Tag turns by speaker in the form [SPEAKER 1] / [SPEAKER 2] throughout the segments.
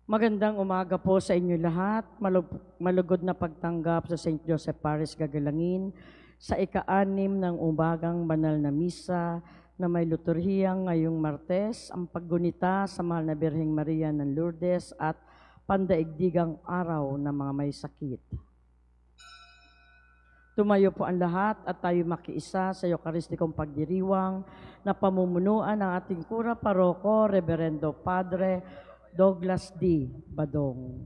[SPEAKER 1] Magandang umaga po sa inyo lahat. Malugod na pagtanggap sa St. Joseph Paris Gagalangin sa ika-6 ng umagang banal na misa na may liturhiyang ngayong Martes, ang paggunita sa Mahal na Birheng Maria ng Lourdes at pandaigdigang araw ng mga may sakit. Tumayo po ang lahat at tayo makiisa sa Eucharistikong pagdiriwang na pamumunuan ng ating Kura Paroko, Reverendo Padre Douglas D. Badong.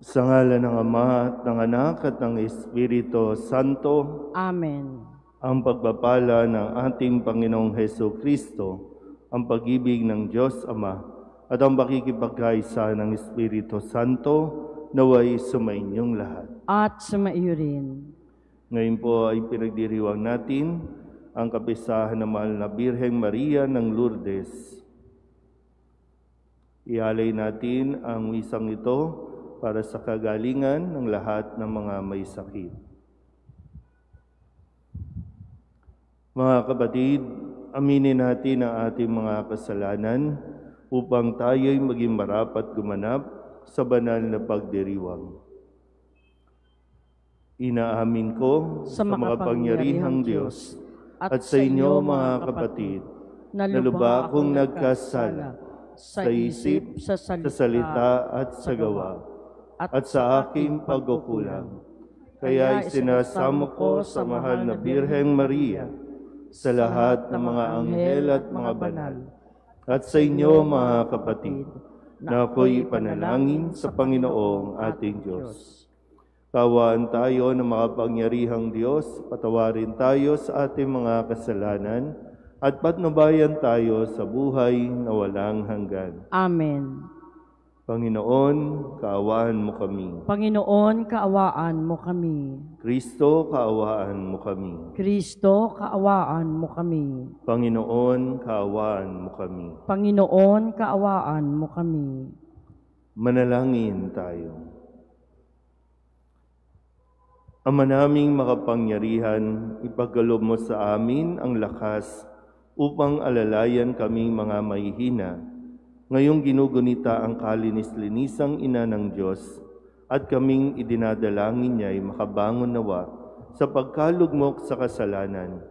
[SPEAKER 2] Sa ngalan ng Ama at ng Anak at ng Espiritu Santo.
[SPEAKER 1] Amen.
[SPEAKER 2] Ang pagpapala ng ating Panginoong Hesus Kristo, ang pag-ibig ng Diyos Ama, at ang pakikipagkaisa ng Espiritu Santo naway sumainyong lahat.
[SPEAKER 1] At sumaiyo rin.
[SPEAKER 2] Ngayon po ay pinagdiriwang natin ang kapistahan ng Mahal na Birheng Maria ng Lourdes. Ialay natin ang misang ito para sa kagalingan ng lahat ng mga may sakit. Mga kapatid, aminin natin ang ating mga kasalanan upang tayo'y maging marapat gumanap sa banal na pagdiriwang. Inaamin ko sa makapangyarihang Diyos at sa inyo mga kapatid na lubha akong nagkasala sa isip, sa salita at sa gawa, at sa aking pagkukulang. Kaya isinasamo ko sa Mahal na Birheng Maria, sa lahat ng mga anghel at mga banal, at sa inyo mga kapatid, na ako'y ipanalangin sa Panginoong ating Diyos. Kaawaan tayo ng makapangyarihang Diyos, patawarin tayo sa ating mga kasalanan, at patnubayan tayo sa buhay na walang hanggan.
[SPEAKER 1] Amen.
[SPEAKER 2] Panginoon, kaawaan mo kami.
[SPEAKER 1] Panginoon, kaawaan mo kami.
[SPEAKER 2] Kristo, kaawaan mo kami.
[SPEAKER 1] Kristo, kaawaan mo kami.
[SPEAKER 2] Panginoon, kaawaan mo kami.
[SPEAKER 1] Panginoon, kaawaan mo kami.
[SPEAKER 2] Manalangin tayo. Ama naming makapangyarihan, ipagkaloob mo sa amin ang lakas upang alalayan kaming mga mahihina. Ngayong ginugunita ang kalinis-linisang ina ng Diyos at kaming idinadalangin niya'y makabangon nawa sa pagkalugmok sa kasalanan.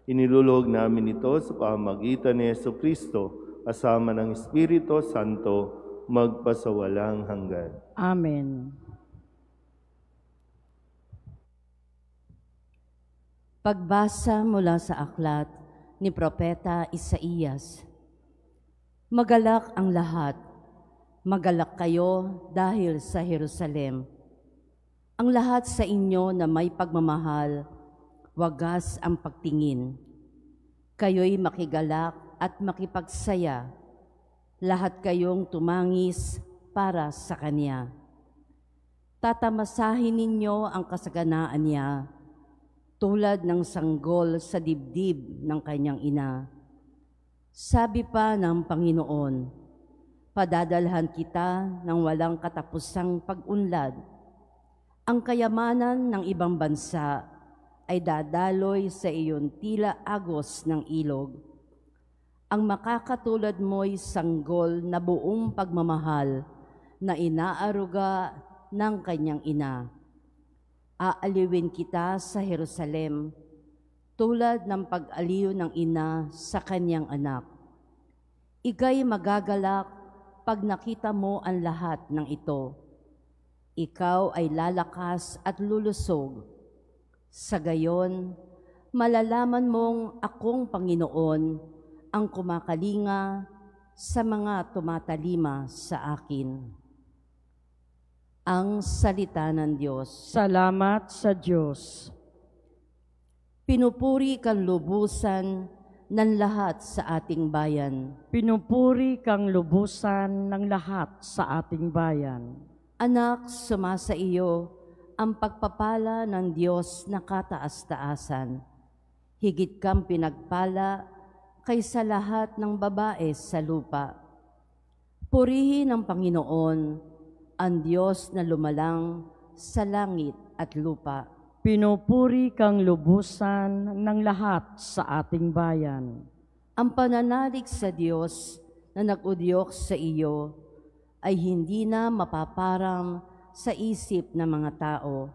[SPEAKER 2] Inilulog namin ito sa pamamagitan ni Hesus Kristo kasama ng Espiritu Santo magpasawalang hanggan.
[SPEAKER 1] Amen.
[SPEAKER 3] Pagbasa mula sa aklat ni Propeta Isaías. Magalak ang lahat, magalak kayo dahil sa Jerusalem. Ang lahat sa inyo na may pagmamahal, wagas ang pagtingin. Kayo'y makigalak at makipagsaya, lahat kayong tumangis para sa Kanya. Tatamasahin ninyo ang kasaganaan niya, tulad ng sanggol sa dibdib ng kanyang ina. Sabi pa ng Panginoon, padadalhan kita ng walang katapusang pag-unlad. Ang kayamanan ng ibang bansa ay dadaloy sa iyon tila agos ng ilog. Ang makakatulad mo'y sanggol na buong pagmamahal na inaaruga ng kanyang ina. Aaliwin kita sa Jerusalem, tulad ng pag-aliw ng ina sa kanyang anak. Ika'y magagalak pag nakita mo ang lahat ng ito. Ikaw ay lalakas at lulusog. Sa gayon, malalaman mong akong Panginoon ang kumakalinga sa mga tumatalima sa akin. Ang salita ng Diyos.
[SPEAKER 1] Salamat sa Diyos.
[SPEAKER 3] Pinupuri kang lubusan ng lahat sa ating bayan.
[SPEAKER 1] Pinupuri kang lubusan ng lahat sa ating bayan.
[SPEAKER 3] Anak, sumasa iyo ang pagpapala ng Diyos na kataas-taasan. Higit kang pinagpala kaysa lahat ng babae sa lupa. Purihin ang Panginoon, ang Diyos na lumalang sa langit at lupa.
[SPEAKER 1] Pinupuri kang lubusan ng lahat sa ating bayan.
[SPEAKER 3] Ang pananalig sa Diyos na nag-udyok sa iyo ay hindi na mapaparang sa isip ng mga tao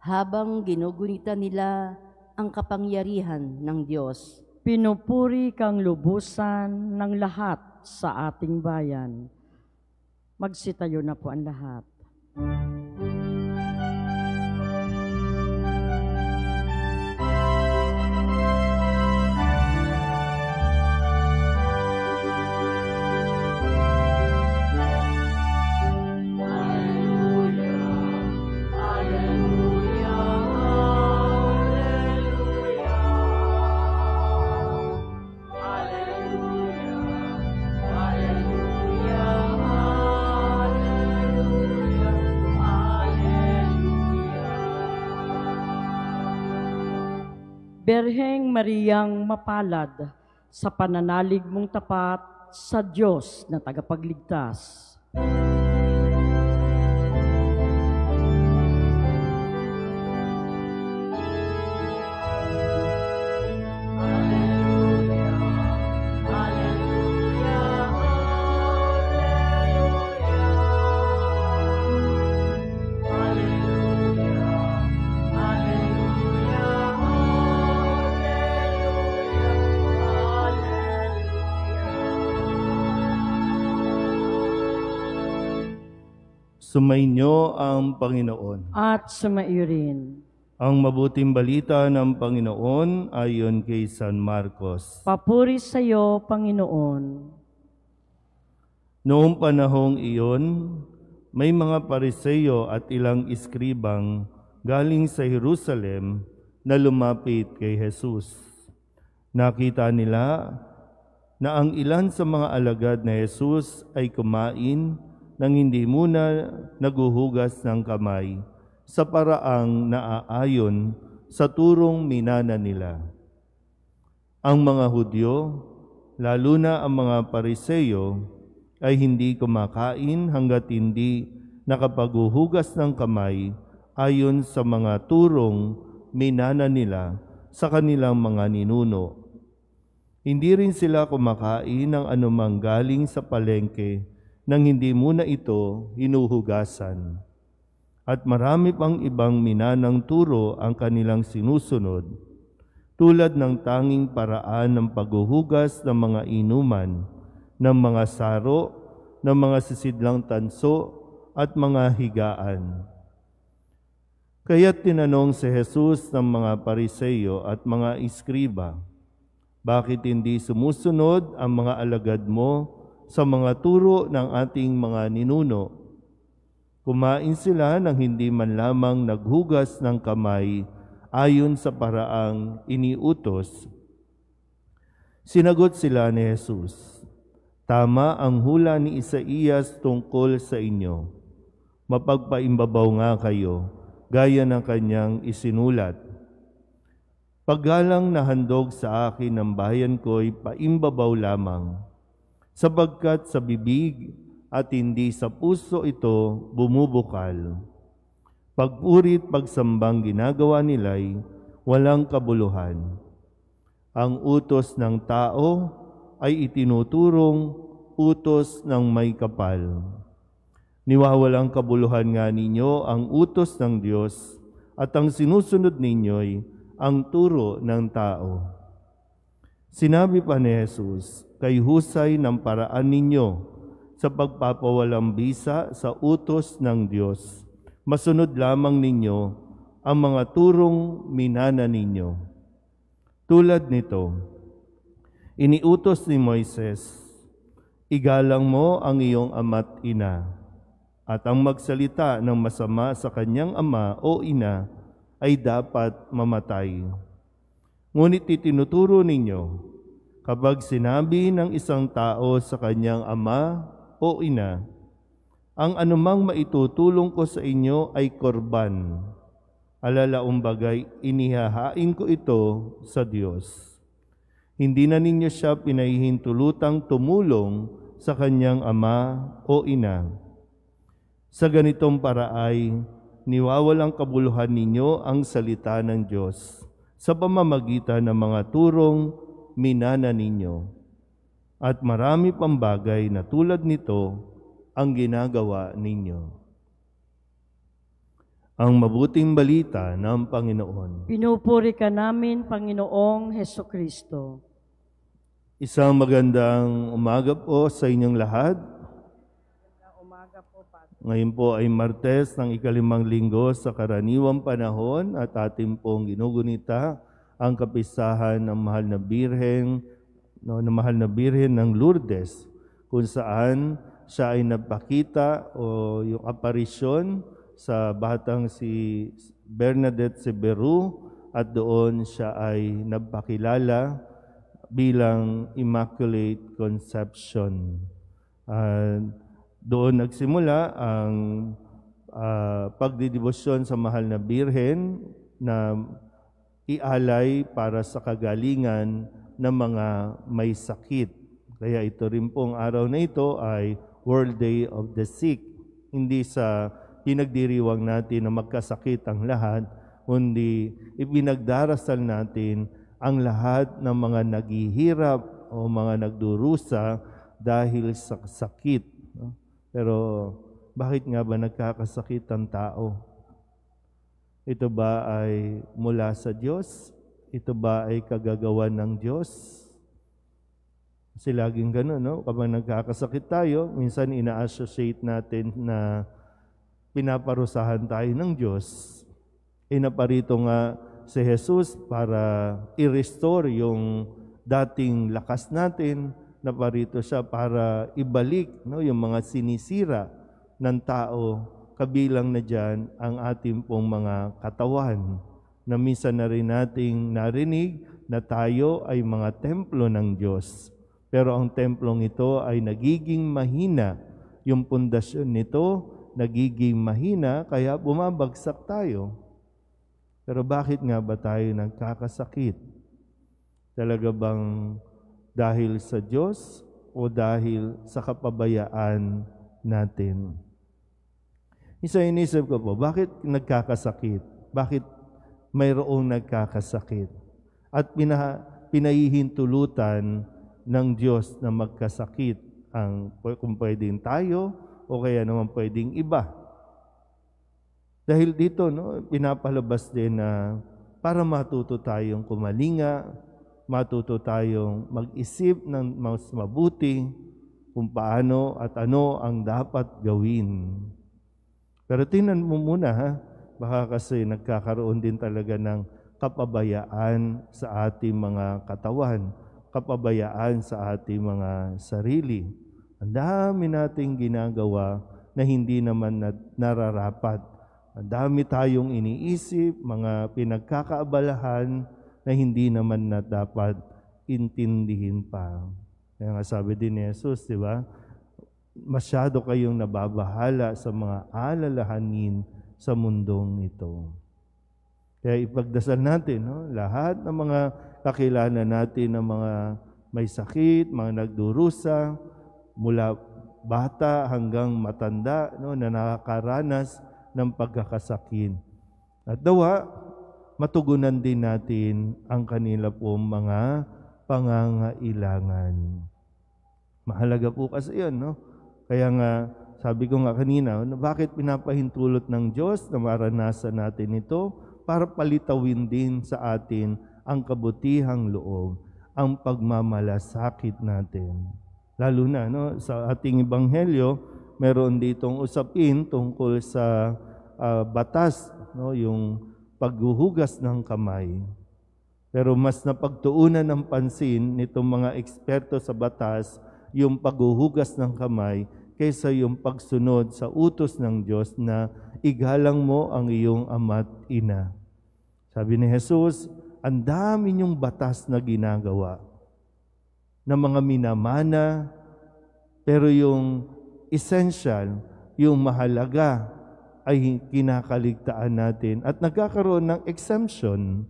[SPEAKER 3] habang ginugunita nila ang kapangyarihan ng Diyos.
[SPEAKER 1] Pinupuri kang lubusan ng lahat sa ating bayan. Magsitayo na po ang lahat. Berheng Mariang mapalad sa pananalig mong tapat sa Diyos na tagapagligtas.
[SPEAKER 2] Sumainyo ang Panginoon.
[SPEAKER 1] At sumaiyo rin.
[SPEAKER 2] Ang mabuting balita ng Panginoon ayon kay San Marcos.
[SPEAKER 1] Papuri sa iyo, Panginoon.
[SPEAKER 2] Noong panahong iyon, may mga Pariseo at ilang iskribang galing sa Jerusalem na lumapit kay Jesus. Nakita nila na ang ilan sa mga alagad na Jesus ay kumain nang hindi muna naguhugas ng kamay sa paraang naaayon sa turong minana nila. Ang mga Hudyo, lalo na ang mga Pariseo, ay hindi kumakain hanggat hindi nakapaghuhugas ng kamay ayon sa mga turong minana nila sa kanilang mga ninuno. Hindi rin sila kumakain ng anumang galing sa palengke nang hindi muna ito hinuhugasan. At marami pang ibang minanang turo ang kanilang sinusunod, tulad ng tanging paraan ng paghuhugas ng mga inuman, ng mga saro, ng mga sisidlang tanso, at mga higaan. Kaya't tinanong si Jesus ng mga Pariseo at mga iskriba, bakit hindi sumusunod ang mga alagad mo sa mga turo ng ating mga ninuno? Kumain sila nang hindi man lamang naghugas ng kamay ayon sa paraang iniutos. Sinagot sila ni Jesus, tama ang hula ni Isaías tungkol sa inyo. Mapagpaimbabaw nga kayo, gaya ng kanyang isinulat. Paggalang na handog sa akin ng bayan ko'y paimbabaw lamang, sapagkat sa bibig at hindi sa puso ito bumubukal. Pagpurit pagsambang ginagawa nila'y walang kabuluhan. Ang utos ng tao ay itinuturong utos ng may kapal. Niwawalang kabuluhan nga ninyo ang utos ng Diyos at ang sinusunod ninyo'y ang turo ng tao. Sinabi pa ni Jesus, kay husay ng paraan ninyo sa pagpapawalang bisa sa utos ng Diyos. Masunod lamang ninyo ang mga turong minana ninyo. Tulad nito, iniutos ni Moises, igalang mo ang iyong ama't ina, at ang magsalita ng masama sa kanyang ama o ina ay dapat mamatay. Ngunit itinuturo ninyo, kapag sinabi ng isang tao sa kanyang ama o ina, ang anumang maitutulong ko sa inyo ay korban, alalaong bagay inihahain ko ito sa Diyos. Hindi na ninyo siya pinahihintulutang tumulong sa kanyang ama o ina. Sa ganitong paraay, niwawalang kabuluhan ninyo ang salita ng Diyos sa pamamagitan ng mga turong minana ninyo. At marami pang bagay na tulad nito ang ginagawa ninyo. Ang mabuting balita ng Panginoon.
[SPEAKER 1] Pinupuri ka namin, Panginoong Hesukristo.
[SPEAKER 2] Isang magandang umaga po sa inyong lahat. Ngayon po ay Martes ng ika-5 linggo sa karaniwang panahon at ating pong ginugunita ang kapistahan ng mahal na Birhen, ng Lourdes, kung saan siya ay nagpakita o yung aparisyon sa batang si Bernadette Severu at doon siya ay nagpakilala bilang Immaculate Conception. Doon nagsimula ang pagdidibosyon sa mahal na Birhen na ialay para sa kagalingan ng mga may sakit. Kaya ito rin pong araw na ito ay World Day of the Sick. Hindi sa pinagdiriwang natin na magkasakit ang lahat, kundi ipinagdarasal natin ang lahat ng mga naghihirap o mga nagdurusa dahil sa sakit. Pero bakit nga ba nagkakasakit ang tao? Ito ba ay mula sa Diyos? Ito ba ay kagagawan ng Diyos? Kasi laging gano'n, no? Kapag nagkakasakit tayo, minsan ina-associate natin na pinaparusahan tayo ng Diyos. Naparito nga si Jesus para i-restore yung dating lakas natin. Naparito siya para ibalik, no, yung mga sinisira ng tao, kabilang na dyan ang ating pong mga katawan, na minsan na rin nating narinig na tayo ay mga templo ng Diyos. Pero ang templong ito ay nagiging mahina. Yung pundasyon nito nagiging mahina, kaya bumabagsak tayo. Pero bakit nga ba tayo nagkakasakit? Talaga bang dahil sa Diyos o dahil sa kapabayaan natin? Inisip ko po, bakit nagkakasakit? Bakit mayroong nagkakasakit? At pinahihintulutan ng Diyos na magkasakit kung pwedeng tayo o kaya naman pwedeng iba. Dahil dito, no, pinapalabas din na para matuto tayong kumalinga, matuto tayong mag-isip ng mas mabuti kung paano at ano ang dapat gawin. Pero tingnan mo muna, ha? Baka kasi nagkakaroon din talaga ng kapabayaan sa ating mga katawan, kapabayaan sa ating mga sarili. Ang dami nating ginagawa na hindi naman nararapat. Ang dami tayong iniisip, mga pinagkakaabalahan na hindi naman na dapat intindihin pa. Kaya nga sabi din ni Jesus, di ba? Masyado kayong nababahala sa mga alalahanin sa mundong ito. Kaya ipagdasal natin, no? Lahat ng mga kakilala natin ng mga may sakit, mga nagdurusa, mula bata hanggang matanda, no, na nakakaranas ng pagkakasakit. At dawa, matugunan din natin ang kanila pong mga pangangailangan. Mahalaga po kasi yun, no? Kaya nga, sabi ko nga kanina, bakit pinapahintulot ng Diyos na maranasan natin ito? Para palitawin din sa atin ang kabutihang loob, ang pagmamalasakit natin. Lalo na, no, sa ating ebanghelyo, meron ditong usapin tungkol sa batas, no, yung paghuhugas ng kamay. Pero mas napagtuunan ng pansin nitong mga eksperto sa batas yung paghuhugas ng kamay kaysa yung pagsunod sa utos ng Diyos na igalang mo ang iyong ama't ina. Sabi ni Jesus, ang dami niyong batas na ginagawa na mga minamana, pero yung essential, yung mahalaga ay kinakaligtaan natin at nagkakaroon ng exemption.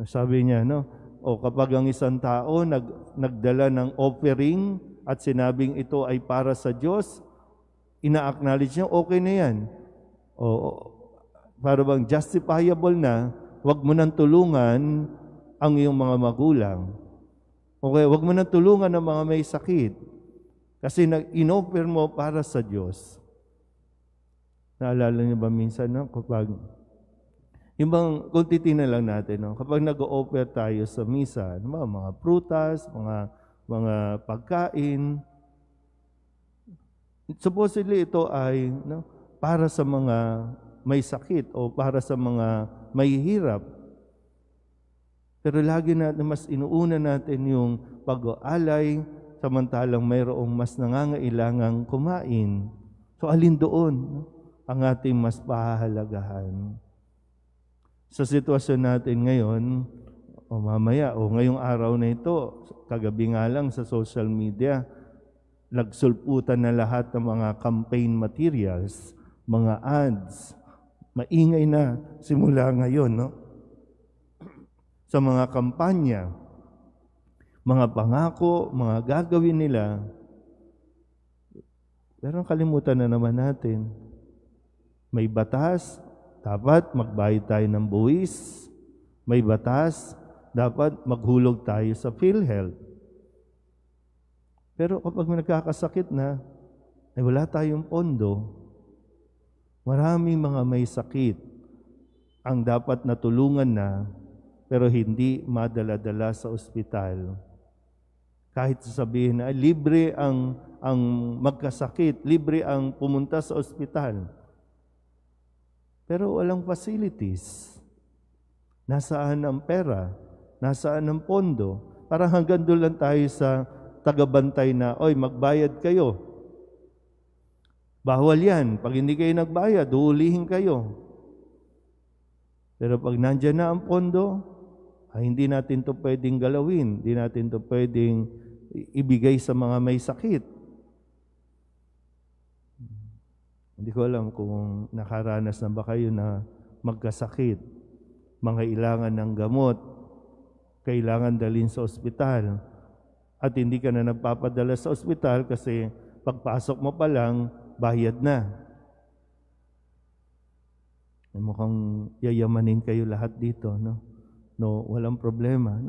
[SPEAKER 2] Sabi niya, kapag ang isang tao nagdala ng offering at sinabing ito ay para sa Diyos, ina-acknowledge niya, okay na yan. Para bang justifiable na, wag mo nang tulungan ang iyong mga magulang. Okay, wag mo nang tulungan ang mga may sakit. Kasi in-offer mo para sa Diyos. Naalala niyo ba minsan, kapag kung titingnan lang natin, kapag nag-o-offer tayo sa misa, mga prutas, mga pagkain, supposedly ito ay para sa mga may sakit o para sa mga may hirap. Pero lagi natin mas inuuna natin yung pag-aalay, samantalang mayroong mas nangangailangang kumain. So alin doon ang ating mas pahahalagahan? Sa sitwasyon natin ngayon, ngayong araw na ito, kagabi nga lang sa social media, nagsulputan na lahat ng mga campaign materials, mga ads. Maingay na simula ngayon, sa mga kampanya, mga pangako, mga gagawin nila. Pero kalimutan na naman natin, may batas, dapat magbayad tayo ng buwis. May batas, dapat maghulog tayo sa PhilHealth. Pero kapag may nagkakasakit na, ay wala tayong pondo. Maraming mga may sakit ang dapat natulungan na, pero hindi madala-dala sa ospital. Kahit sasabihin na libre ang magkasakit, libre ang pumunta sa ospital. Pero walang facilities. Nasaan ang pera? Nasaan ang pondo? Parang hanggang doon lang tayo sa tagabantay na, magbayad kayo. Bawal yan. Pag hindi kayo nagbayad, huhulihin kayo. Pero pag nandyan na ang pondo, hindi natin to pwedeng galawin. Hindi natin to pwedeng ibigay sa mga may sakit. Hindi ko alam kung nakaranas na ba kayo na magkasakit, mangailangan ng gamot, kailangan dalhin sa ospital, at hindi ka na nagpapadala sa ospital kasi pagpasok mo pa lang, bayad na. Mukhang yayamanin kayo lahat dito, walang problema,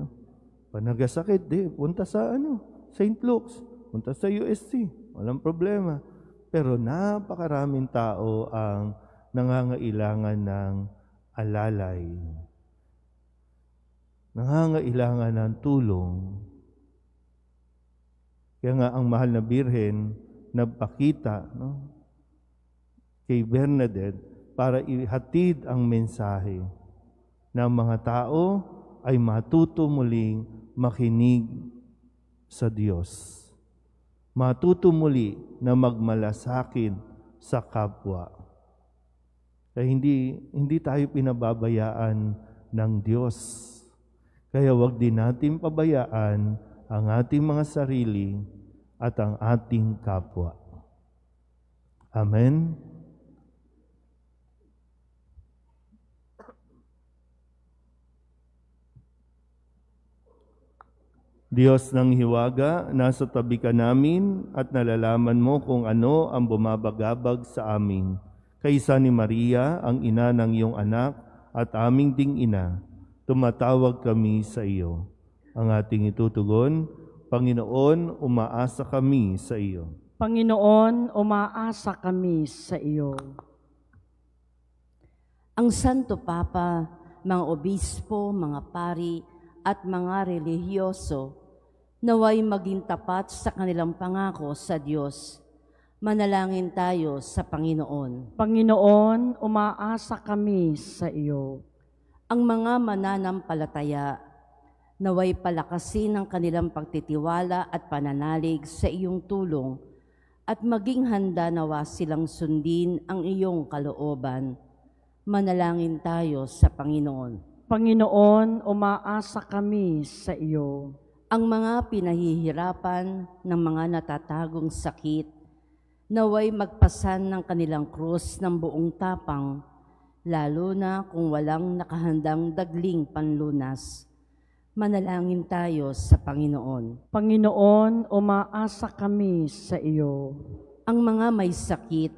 [SPEAKER 2] Pag nagkasakit, punta sa St. Luke's, punta sa USC, walang problema. Pero napakaraming tao ang nangangailangan ng alalay. Nangangailangan ng tulong. Kaya nga ang mahal na Birhen nagpakita kay Bernadette para ihatid ang mensahe na ang mga tao ay matuto muling makinig sa Diyos. Matuto muli na magmalasakit sa kapwa. Kaya hindi tayo pinababayaan ng Diyos. Kaya wag din natin pabayaan ang ating mga sarili at ang ating kapwa. Amen? Diyos ng hiwaga, nasa tabi ka namin at nalalaman mo kung ano ang bumabagabag sa amin. Kaysa ni Maria, ang ina ng iyong anak at aming ding ina, tumatawag kami sa iyo. Ang ating itutugon, Panginoon, umaasa kami sa iyo.
[SPEAKER 1] Panginoon, umaasa kami sa iyo.
[SPEAKER 3] Ang Santo Papa, mga obispo, mga pari, at mga relihiyoso, naway maging tapat sa kanilang pangako sa Diyos. Manalangin tayo sa Panginoon.
[SPEAKER 1] Panginoon, umaasa kami sa iyo.
[SPEAKER 3] Ang mga mananampalataya, naway palakasin ang kanilang pagtitiwala at pananalig sa iyong tulong at maging handa nawa silang sundin ang iyong kalooban. Manalangin tayo sa Panginoon.
[SPEAKER 1] Panginoon, umaasa kami sa iyo.
[SPEAKER 3] Ang mga pinahihirapan ng mga natatagong sakit, naway magpasan ng kanilang krus ng buong tapang, lalo na kung walang nakahandang dagling panlunas. Manalangin tayo sa Panginoon.
[SPEAKER 1] Panginoon, umaasa kami sa iyo.
[SPEAKER 3] Ang mga may sakit,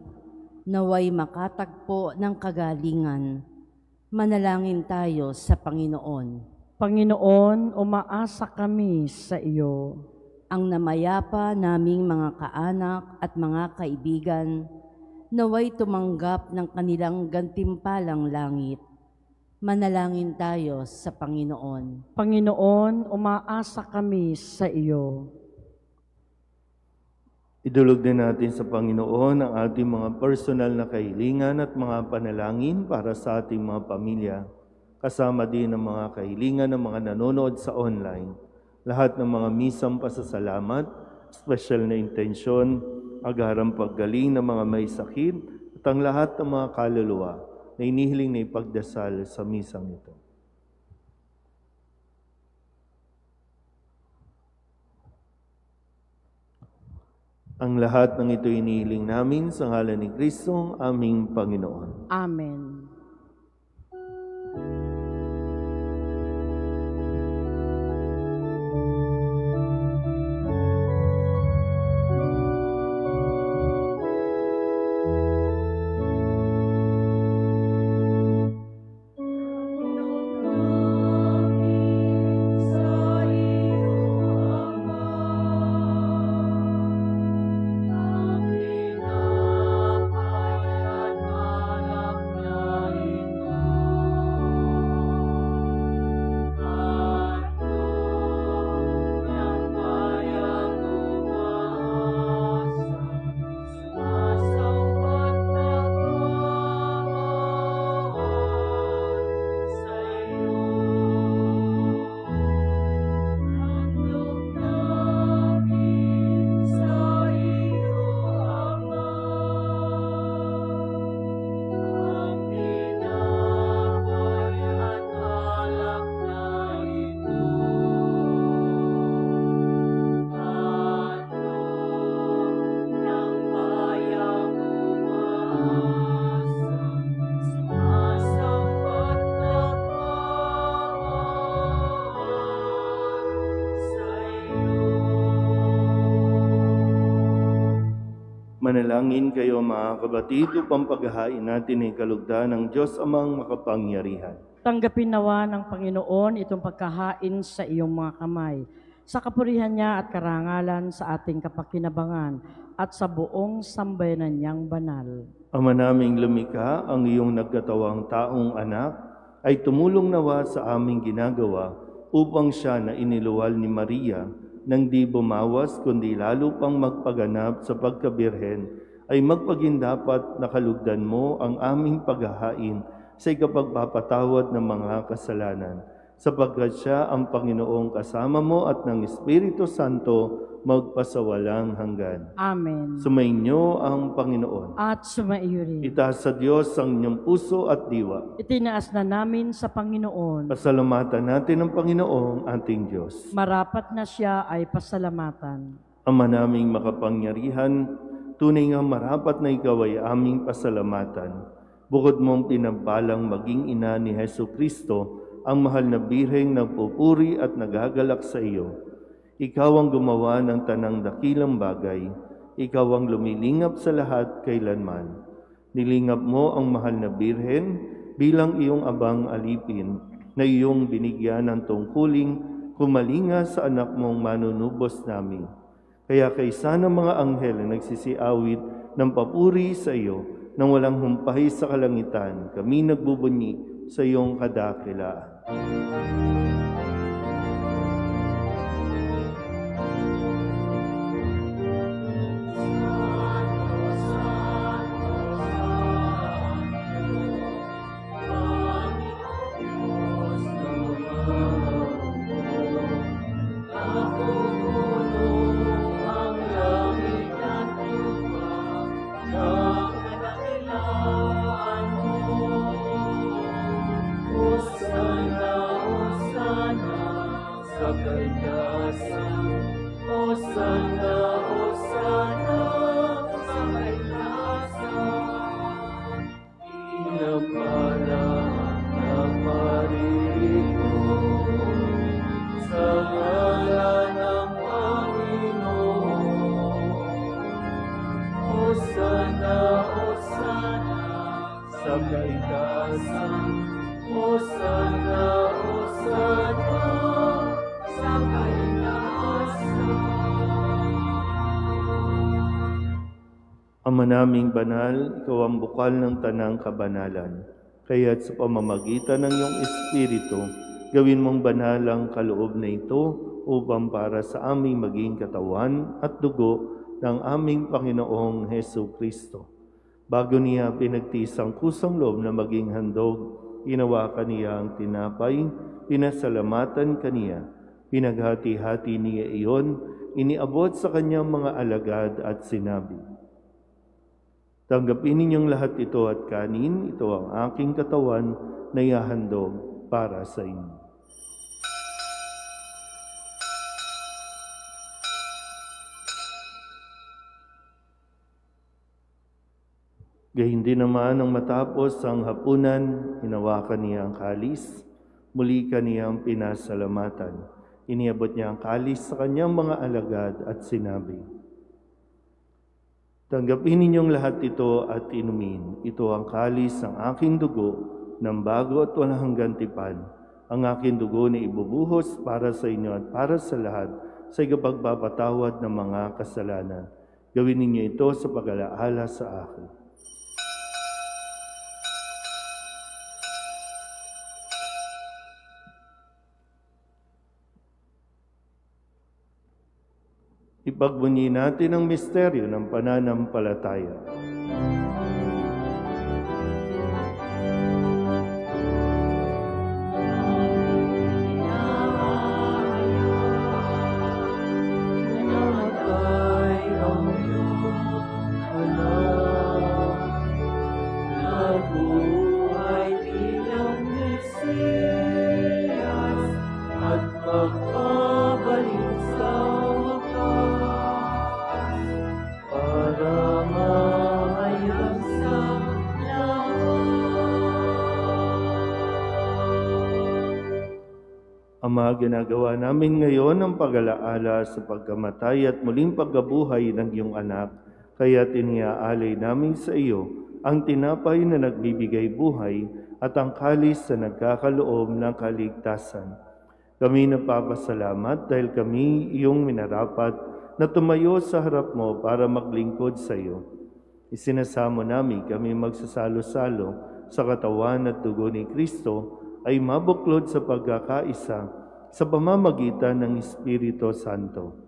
[SPEAKER 3] naway makatagpo ng kagalingan. Manalangin tayo sa Panginoon.
[SPEAKER 1] Panginoon, umaasa kami sa iyo.
[SPEAKER 3] Ang namayapa naming mga kaanak at mga kaibigan, naway tumanggap ng kanilang gantimpalang langit. Manalangin tayo sa Panginoon.
[SPEAKER 1] Panginoon, umaasa kami sa iyo.
[SPEAKER 2] Idulog din natin sa Panginoon ang ating mga personal na kahilingan at mga panalangin para sa ating mga pamilya. Kasama din ang mga kahilingan ng mga nanonood sa online. Lahat ng mga misang pasasalamat, special na intensyon, agarang paggaling ng mga may sakit, at ang lahat ng mga kaluluwa na inihiling na ipagdasal sa misang ito. Ang lahat ng ito inihiling namin sa ngalan ni Kristo, aming Panginoon.
[SPEAKER 1] Amen.
[SPEAKER 2] Manalangin kayo mga kabatid upang paghahain natin ay kalugdan ng Diyos amang makapangyarihan.
[SPEAKER 1] Tanggapin nawa ng Panginoon itong pagkahain sa iyong mga kamay, sa kapurihan niya at karangalan sa ating kapakinabangan at sa buong sambayanan niyang banal.
[SPEAKER 2] Ama naming lumikha, ang iyong nagkatawang taong anak ay tumulong nawa sa aming ginagawa upang siya na iniluwal ni Maria nang di bumawas kundi lalo pang magpaganap sa pagkabirhen, ay magpagindapat na kalugdan mo ang aming paghahain sa ikapagpapatawad ng mga kasalanan. Sapagkat siya ang Panginoong kasama mo at ng Espiritu Santo magpasawalang hanggan.
[SPEAKER 1] Amen.
[SPEAKER 2] Sumainyo ang Panginoon.
[SPEAKER 1] At sumaiyo rin.
[SPEAKER 2] Itaas sa Diyos ang inyong puso at diwa.
[SPEAKER 1] Itinaas na namin sa Panginoon.
[SPEAKER 2] Pasalamatan natin ang Panginoong ating Diyos.
[SPEAKER 1] Marapat na siya ay pasalamatan.
[SPEAKER 2] Ama naming makapangyarihan, tunay nga marapat na ikaw ay aming pasalamatan. Bukod mong pinabalang maging ina ni Hesu Kristo, ang mahal na birheng nagpupuri at nagagalak sa iyo. Ikaw ang gumawa ng tanang dakilang bagay. Ikaw ang lumilingap sa lahat kailanman. Nilingap mo ang mahal na birhen bilang iyong abang alipin na iyong binigyan ng tungkuling kumalinga sa anak mong manunubos namin. Kaya kaysa ng mga anghel na nagsisiawit ng papuri sa iyo nang walang humpay sa kalangitan, kami nagbubunyi sa iyong kadakilaan. Ama naming banal, ikaw ang bukal ng tanang kabanalan. Kaya't sa pamamagitan ng iyong Espiritu, gawin mong banal ang kaloob na ito upang para sa aming maging katawan at dugo ng aming Panginoong Hesu Kristo. Bago niya pinagtiis ang kusang loob na maging handog, hinawakan niya ang tinapay, pinasalamatan kaniya, pinaghati-hati niya iyon, iniabot sa kanyang mga alagad at sinabi, "Tanggapin ninyong lahat ito at kanin, ito ang aking katawan na ihahandog para sa inyo." Gayun din naman nang matapos ang hapunan, hinawakan niya ang kalis, muli kaniyang pinasalamatan. Iniabot niya ang kalis sa kanyang mga alagad at sinabi, "Tanggapin ninyong lahat ito at inumin. Ito ang kalis ng aking dugo ng bago at walang hanggang tipan. Ang aking dugo na ibubuhos para sa inyo at para sa lahat sa ikapagpapatawad ng mga kasalanan. Gawin ninyo ito sa pag-alaala sa akin." Ipagbunyi natin ang misteryo ng pananampalataya. Ama, ginagawa namin ngayon ang pag-alaala sa pagkamatay at muling pagkabuhay ng iyong anak, kaya tiniaalay namin sa iyo ang tinapay na nagbibigay buhay at ang kalis na nagkakaloob ng kaligtasan. Kami nagpapasalamat dahil kami iyong minarapat na tumayo sa harap mo para maglingkod sa iyo. Isinasamo namin kami magsasalo-salo sa katawan at dugo ni Kristo ay mabuklod sa pagkakaisa sa pamamagitan ng Espiritu Santo.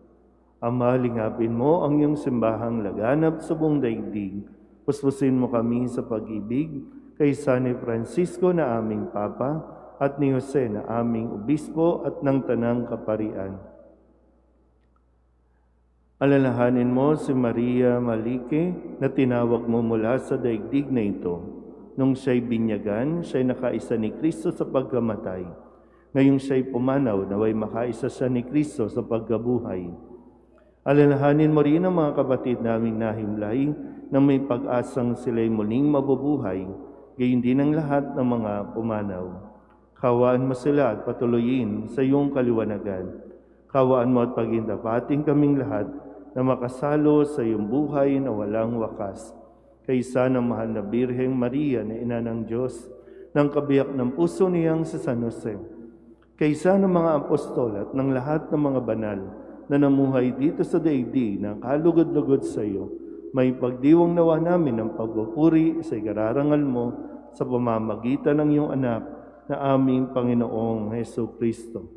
[SPEAKER 2] Ama, lingapin mo ang iyong simbahang laganap sa buong daigdig. Puspusin mo kami sa pag-ibig kay San Francisco na aming Papa at ni Jose na aming Obispo at ng Tanang Kaparian. Alalahanin mo si Maria Malike na tinawag mo mula sa daigdig na ito. Nung siya'y binyagan, siya'y nakaisa ni Kristo sa pagkamatay. Ngayong siya'y pumanaw, naway makaisa siya ni Kristo sa pagkabuhay. Alalahanin mo rin ang mga kapatid naming nahimlay na may pag-asang sila'y muling mabubuhay, gayon din ang lahat ng mga pumanaw. Kawaan mo sila at patuloyin sa iyong kaliwanagan. Kawaan mo at pagindapating kaming lahat na makasalo sa iyong buhay na walang wakas. Kaysa ng mahal na Birheng Maria na Ina ng Diyos, ng kabiyak ng puso niyang si San Jose, kaysa ng mga apostol at ng lahat ng mga banal na namuhay dito sa daigdig ng kalugod-lugod sa iyo, may pagdiwang nawa namin ng pagpupuri sa ikararangal mo sa pamamagitan ng iyong anak na aming Panginoong Hesu Kristo.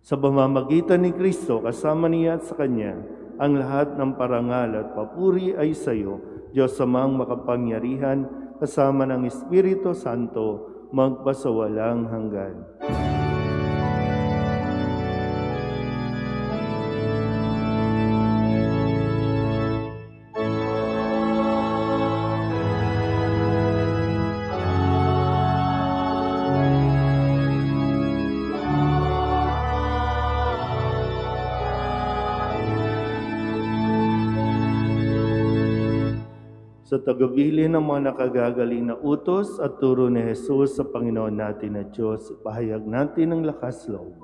[SPEAKER 2] Sa pamamagitan ni Kristo, kasama niya at sa Kanya, ang lahat ng parangal at papuri ay sa iyo, Diyos Amang makapangyarihan, kasama ng Espiritu Santo, magpasawalang hanggan. sa tagubilin ng mga nakagagaling na utos at turo ni Jesus sa Panginoon natin na Diyos, pahayag natin ang lakas loob.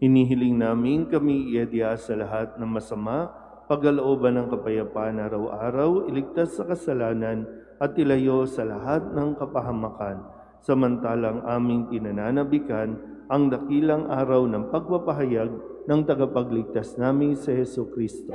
[SPEAKER 2] Hinihiling namin kami iadya sa lahat ng masama, pagkalooban ng kapayapaan araw-araw, iligtas sa kasalanan at ilayo sa lahat ng kapahamakan. Samantalang aming pinananabikan ang dakilang araw ng pagpapahayag ng tagapagligtas namin sa Jesucristo.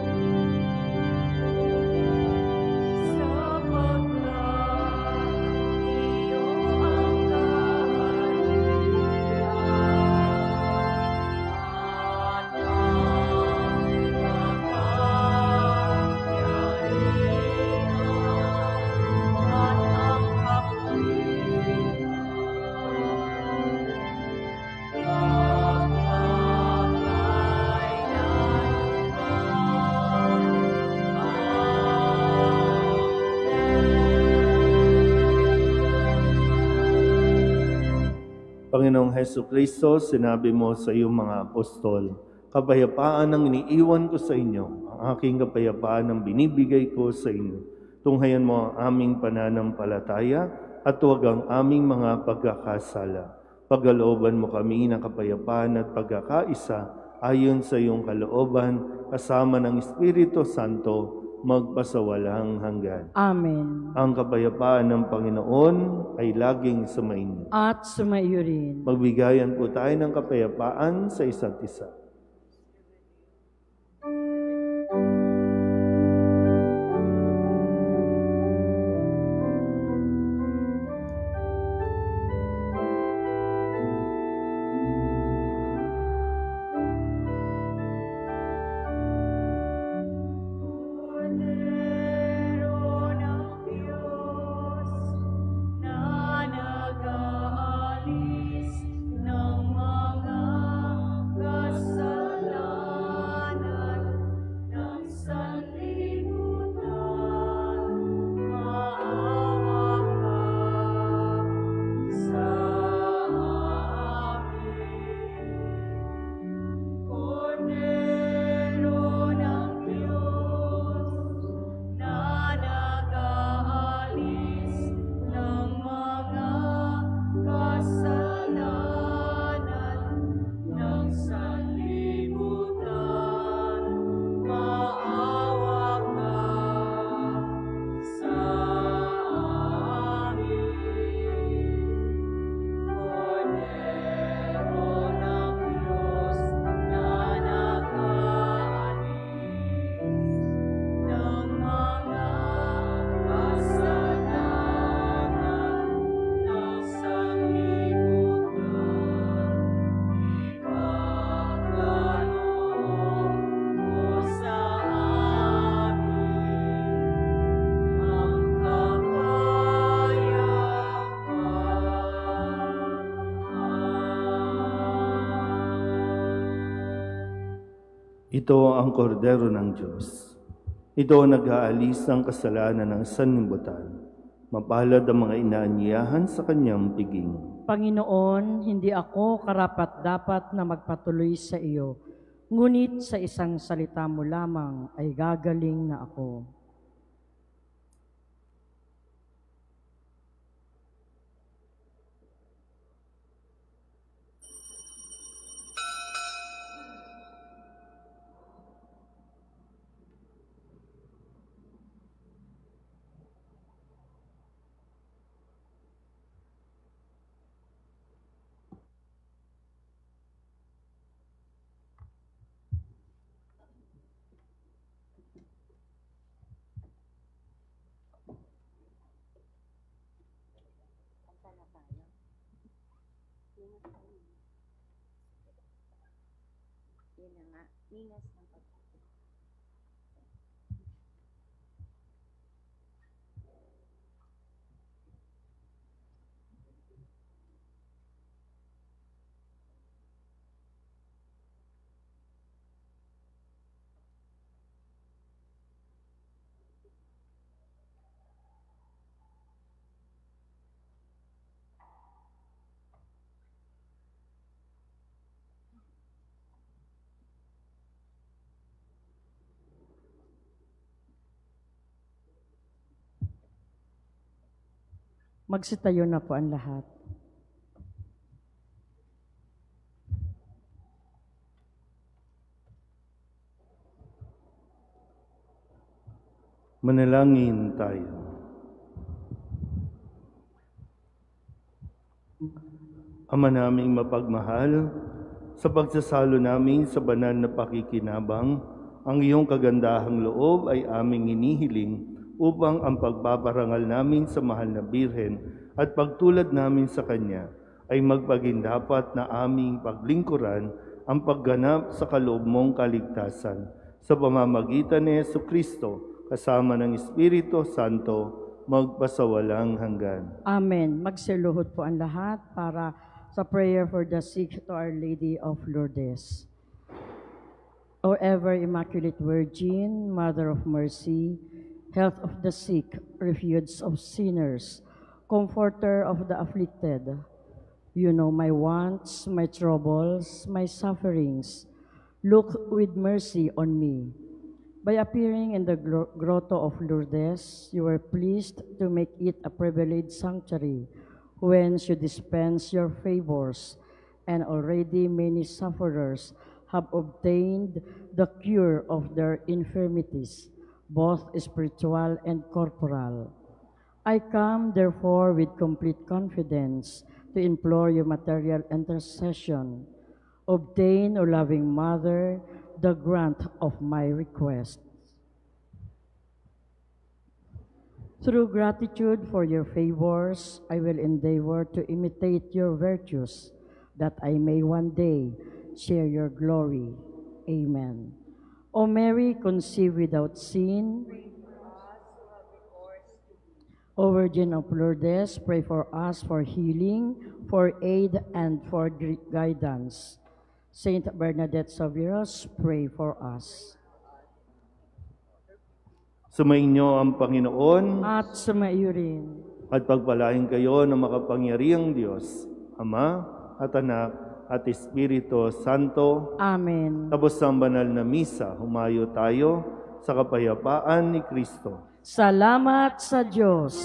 [SPEAKER 2] Panginoong Jesucristo, sinabi mo sa iyong mga apostol, kapayapaan ang iniiwan ko sa inyo, ang aking kapayapaan ang binibigay ko sa inyo. Tunghayan mo ang aming pananampalataya at huwag ang aming mga pagkakasala. Pagkalooban mo kami ng kapayapaan at pagkakaisa ayon sa iyong kalooban, kasama ng Espiritu Santo, magpasawalang hanggan.
[SPEAKER 1] Amen.
[SPEAKER 2] Ang kapayapaan ng Panginoon ay laging sumainyo.
[SPEAKER 1] At sumaiyo rin.
[SPEAKER 2] Magbigayan po tayo ng kapayapaan sa isa't isa.
[SPEAKER 4] Ng mga kasalanan.
[SPEAKER 2] Ito ang kordero ng Diyos. Ito ang nag-aalis ng kasalanan ng sanlibutan. Mapalad ang mga inaanyayahan sa kanyang piging.
[SPEAKER 1] Panginoon, hindi ako karapat-dapat na magpatuloy sa iyo, ngunit sa isang salita mo lamang ay gagaling na ako.
[SPEAKER 4] Yun na nga, mingas ng pagkakas.
[SPEAKER 1] Magsitayo na po ang lahat.
[SPEAKER 2] Manalangin tayo. Ama naming mapagmahal, sa pagsasalo namin sa banal na pakikinabang, ang iyong kagandahang loob ay aming inihiling upang ang pagpaparangal namin sa mahal na Birhen at pagtulad namin sa Kanya ay magpagindapat na aming paglingkuran ang pagganap sa kaloob mong kaligtasan sa pamamagitan ni Jesucristo kasama ng Espiritu Santo magpasawalang hanggan.
[SPEAKER 1] Amen. Magsiluhod po ang lahat para sa prayer for the sick to Our Lady of Lourdes. O ever Immaculate Virgin, Mother of Mercy, health of the sick, refuge of sinners, comforter of the afflicted, you know my wants, my troubles, my sufferings. Look with mercy on me. By appearing in the grotto of Lourdes, you were pleased to make it a privileged sanctuary whence you dispense your favors, and already many sufferers have obtained the cure of their infirmities, both spiritual and corporal. I come, therefore, with complete confidence to implore your material intercession. Obtain, O loving Mother, the grant of my request. Through gratitude for your favors, I will endeavor to imitate your virtues, that I may one day share your glory. Amen. O Mary, conceived without sin, O Virgin of Lourdes, pray for us for healing, for aid, and for guidance. Saint Bernadette Saveros, pray for us.
[SPEAKER 2] Sumainyo ang Panginoon
[SPEAKER 1] At sumaiyo rin.
[SPEAKER 2] at pagpalain kayo ng makapangyarihang Diyos, Ama at Anak at Espiritu Santo.
[SPEAKER 1] Amen.
[SPEAKER 2] Tapos ang banal na misa, humayo tayo sa kapayapaan ni Kristo.
[SPEAKER 1] Salamat sa Diyos.